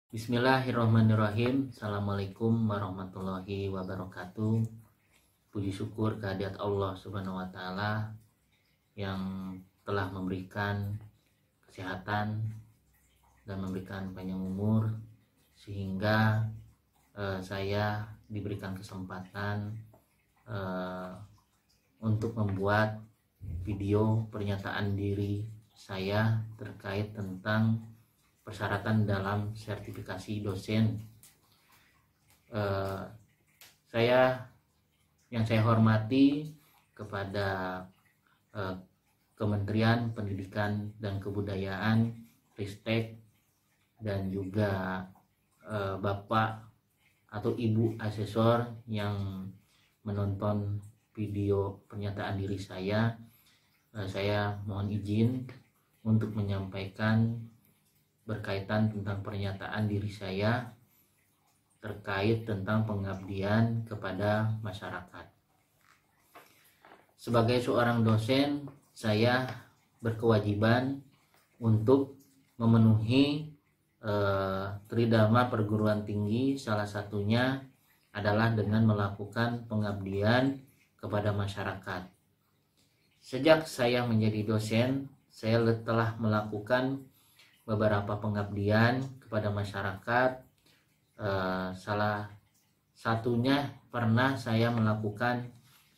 Bismillahirrahmanirrahim. Assalamualaikum warahmatullahi wabarakatuh. Puji syukur kehadirat Allah Subhanahu wa Ta'ala yang telah memberikan kesehatan dan memberikan panjang umur sehingga saya diberikan kesempatan untuk membuat video pernyataan diri saya terkait tentang persyaratan dalam sertifikasi dosen. Yang saya hormati kepada Kementerian Pendidikan dan Kebudayaan, Ristek, dan juga Bapak atau Ibu asesor yang menonton video pernyataan diri saya mohon izin untuk menyampaikan berkaitan tentang pernyataan diri saya terkait tentang pengabdian kepada masyarakat. Sebagai seorang dosen, saya berkewajiban untuk memenuhi tridharma perguruan tinggi, salah satunya adalah dengan melakukan pengabdian kepada masyarakat. Sejak saya menjadi dosen, saya telah melakukan beberapa pengabdian kepada masyarakat. Salah satunya pernah saya melakukan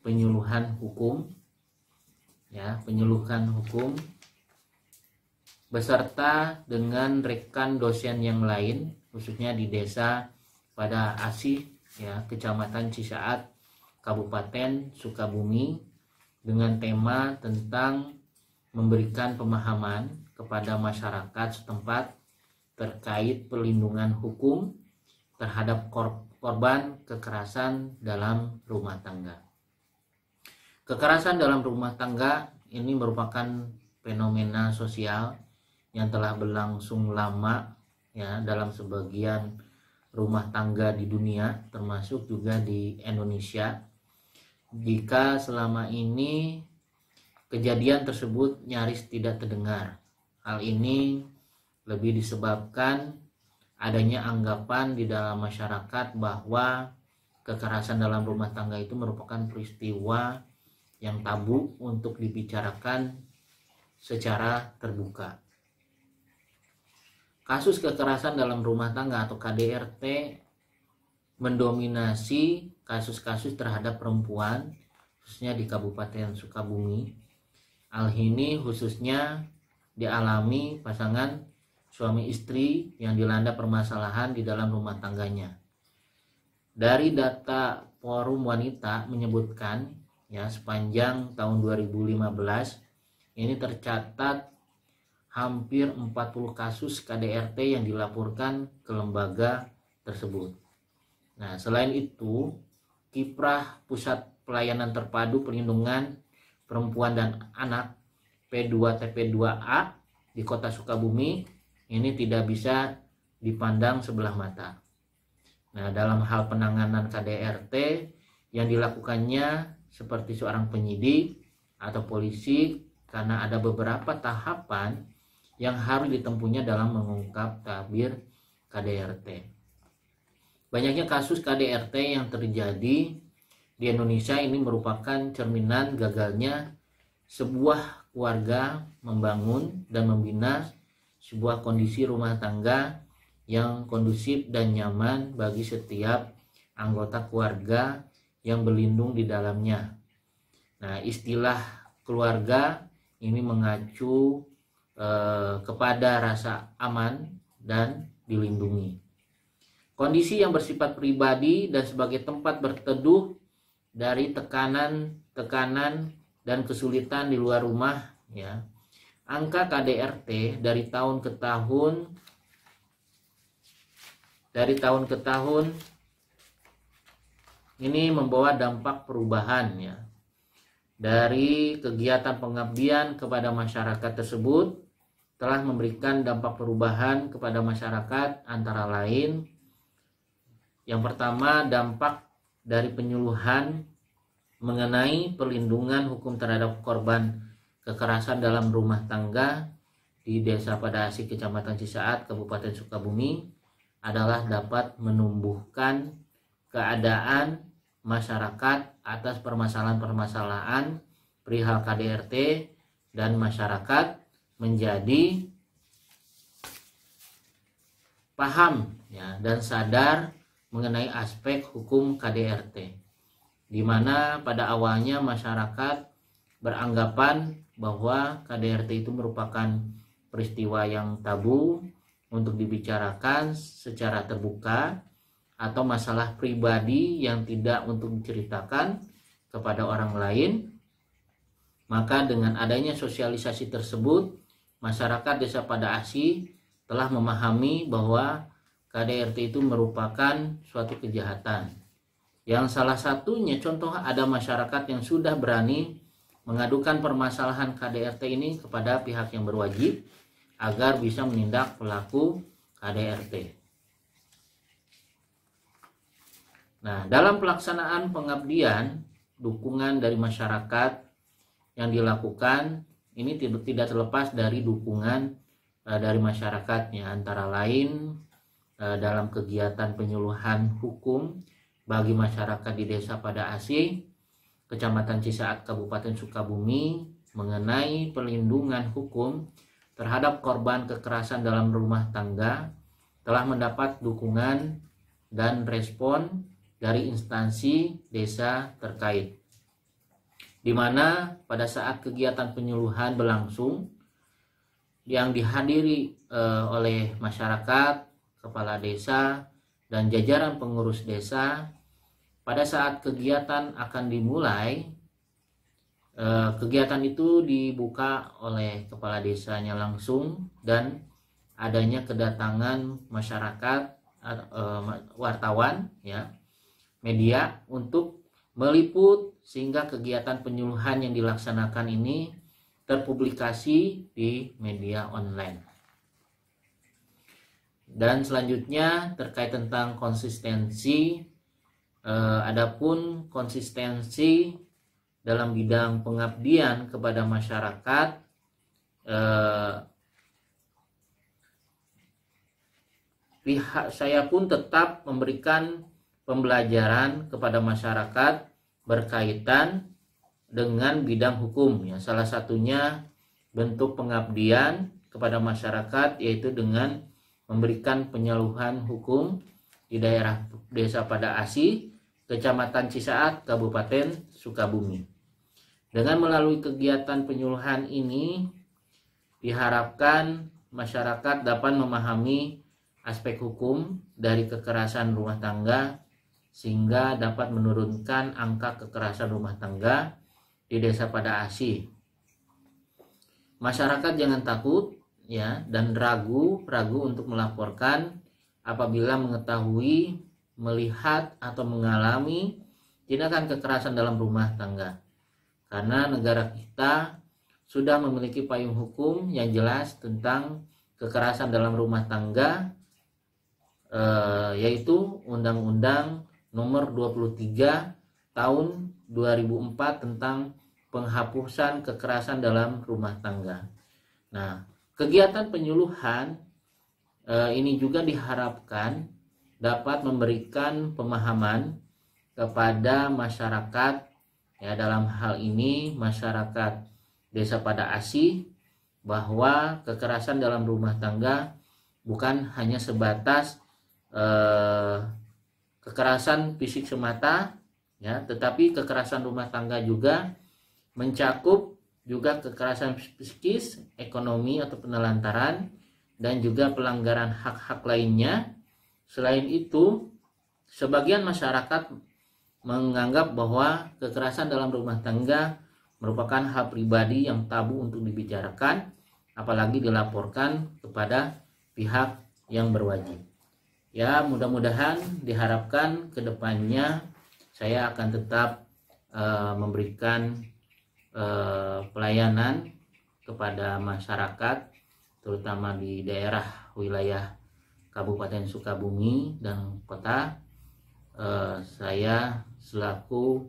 penyuluhan hukum, beserta dengan rekan dosen yang lain, khususnya di desa pada Asih, Kecamatan Cisaat, Kabupaten Sukabumi, dengan tema tentang memberikan pemahaman kepada masyarakat setempat terkait perlindungan hukum terhadap korban kekerasan dalam rumah tangga. Kekerasan dalam rumah tangga ini merupakan fenomena sosial yang telah berlangsung lama dalam sebagian rumah tangga di dunia, termasuk juga di Indonesia. Jika selama ini kejadian tersebut nyaris tidak terdengar. Hal ini lebih disebabkan adanya anggapan di dalam masyarakat bahwa kekerasan dalam rumah tangga itu merupakan peristiwa yang tabu untuk dibicarakan secara terbuka. Kasus kekerasan dalam rumah tangga atau KDRT mendominasi kasus-kasus terhadap perempuan, khususnya di Kabupaten Sukabumi. Hal ini khususnya dialami pasangan suami istri yang dilanda permasalahan di dalam rumah tangganya. Dari data Forum Wanita menyebutkan sepanjang tahun 2015 ini tercatat hampir 40 kasus KDRT yang dilaporkan ke lembaga tersebut. Nah, selain itu, kiprah Pusat Pelayanan Terpadu Perlindungan Perempuan dan Anak P2TP2A di Kota Sukabumi ini tidak bisa dipandang sebelah mata. Nah, dalam hal penanganan KDRT yang dilakukannya seperti seorang penyidik atau polisi, karena ada beberapa tahapan yang harus ditempuhnya dalam mengungkap tabir KDRT. Banyaknya kasus KDRT yang terjadi di Indonesia ini merupakan cerminan gagalnya sebuah keluarga membangun dan membina sebuah kondisi rumah tangga yang kondusif dan nyaman bagi setiap anggota keluarga yang berlindung di dalamnya. Nah, istilah keluarga ini mengacu kepada rasa aman dan dilindungi. Kondisi yang bersifat pribadi dan sebagai tempat berteduh dari tekanan dan kesulitan di luar rumah. Angka KDRT dari tahun ke tahun ini membawa dampak perubahan dari kegiatan pengabdian kepada masyarakat tersebut telah memberikan dampak perubahan kepada masyarakat, antara lain yang pertama, dampak dari penyuluhan mengenai perlindungan hukum terhadap korban kekerasan dalam rumah tangga di Desa Pada Asih, Kecamatan Cisaat, Kabupaten Sukabumi. adalah dapat menumbuhkan keadaan masyarakat atas permasalahan-permasalahan perihal KDRT dan masyarakat menjadi paham ya dan sadar mengenai aspek hukum KDRT, di mana pada awalnya masyarakat beranggapan bahwa KDRT itu merupakan peristiwa yang tabu untuk dibicarakan secara terbuka atau masalah pribadi yang tidak untuk diceritakan kepada orang lain. Maka dengan adanya sosialisasi tersebut, masyarakat Desa Pada Asi telah memahami bahwa KDRT itu merupakan suatu kejahatan. Yang salah satunya contoh ada masyarakat yang sudah berani mengadukan permasalahan KDRT ini kepada pihak yang berwajib agar bisa menindak pelaku KDRT. Nah, dalam pelaksanaan pengabdian, dukungan dari masyarakat yang dilakukan ini tidak terlepas dari dukungan dari masyarakatnya, antara lain dalam kegiatan penyuluhan hukum bagi masyarakat di Desa Pada Asi, Kecamatan Cisaat, Kabupaten Sukabumi, mengenai perlindungan hukum terhadap korban kekerasan dalam rumah tangga telah mendapat dukungan dan respon dari instansi desa terkait, di mana pada saat kegiatan penyuluhan berlangsung yang dihadiri oleh masyarakat, kepala desa, dan jajaran pengurus desa. Pada saat kegiatan akan dimulai, kegiatan itu dibuka oleh kepala desanya langsung dan adanya kedatangan masyarakat, wartawan, ya, media untuk meliput sehingga kegiatan penyuluhan yang dilaksanakan ini terpublikasi di media online. Dan selanjutnya terkait tentang konsistensi, adapun konsistensi dalam bidang pengabdian kepada masyarakat, pihak saya pun tetap memberikan pembelajaran kepada masyarakat berkaitan dengan bidang hukum, ya. Salah satunya bentuk pengabdian kepada masyarakat yaitu dengan memberikan penyuluhan hukum di daerah Desa Pada Asi, Kecamatan Cisaat, Kabupaten Sukabumi. Dengan melalui kegiatan penyuluhan ini diharapkan masyarakat dapat memahami aspek hukum dari kekerasan rumah tangga sehingga dapat menurunkan angka kekerasan rumah tangga di Desa Pada Asi. Masyarakat jangan takut, ya, dan ragu untuk melaporkan apabila mengetahui, melihat atau mengalami tindakan kekerasan dalam rumah tangga. Karena negara kita sudah memiliki payung hukum yang jelas tentang kekerasan dalam rumah tangga, yaitu Undang-Undang Nomor 23 Tahun 2004 tentang penghapusan kekerasan dalam rumah tangga. Nah, kegiatan penyuluhan ini juga diharapkan dapat memberikan pemahaman kepada masyarakat, ya, dalam hal ini masyarakat Desa Pada Asi, bahwa kekerasan dalam rumah tangga bukan hanya sebatas kekerasan fisik semata, ya, tetapi kekerasan rumah tangga juga mencakup juga kekerasan psikis, ekonomi atau penelantaran, dan juga pelanggaran hak-hak lainnya. Selain itu, sebagian masyarakat menganggap bahwa kekerasan dalam rumah tangga merupakan hal pribadi yang tabu untuk dibicarakan, apalagi dilaporkan kepada pihak yang berwajib. Ya, mudah-mudahan diharapkan ke depannya saya akan tetap memberikan pelayanan kepada masyarakat, terutama di daerah wilayah Kabupaten Sukabumi dan kota. Saya selaku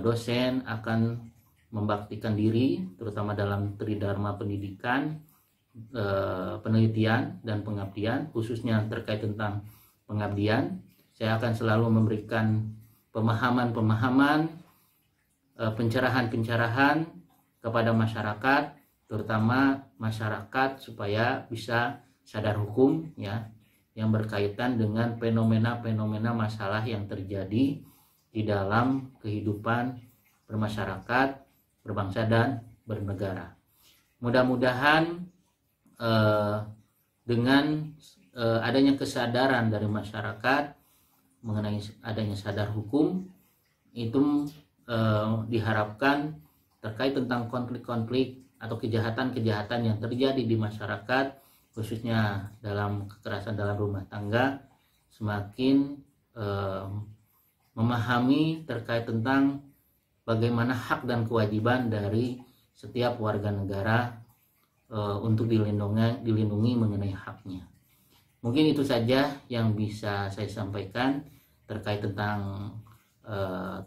dosen akan membaktikan diri, terutama dalam Tridharma Pendidikan, penelitian dan pengabdian, khususnya terkait tentang pengabdian. Saya akan selalu memberikan pemahaman-pemahaman, pencerahan-pencerahan kepada masyarakat, terutama masyarakat supaya bisa sadar hukum ya, yang berkaitan dengan fenomena-fenomena masalah yang terjadi di dalam kehidupan bermasyarakat, berbangsa dan bernegara. Mudah-mudahan dengan adanya kesadaran dari masyarakat mengenai adanya sadar hukum itu diharapkan terkait tentang konflik-konflik atau kejahatan-kejahatan yang terjadi di masyarakat, khususnya dalam kekerasan dalam rumah tangga, semakin memahami terkait tentang bagaimana hak dan kewajiban dari setiap warga negara untuk dilindungi mengenai haknya. Mungkin itu saja yang bisa saya sampaikan terkait tentang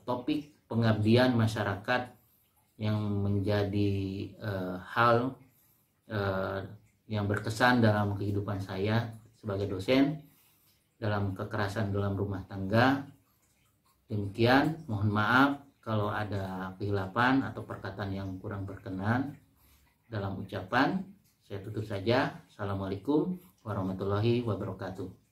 topik pengabdian masyarakat yang menjadi hal yang berkesan dalam kehidupan saya sebagai dosen dalam kekerasan dalam rumah tangga. Demikian, mohon maaf kalau ada kehilapan atau perkataan yang kurang berkenan dalam ucapan. Saya tutup saja. Assalamualaikum warahmatullahi wabarakatuh.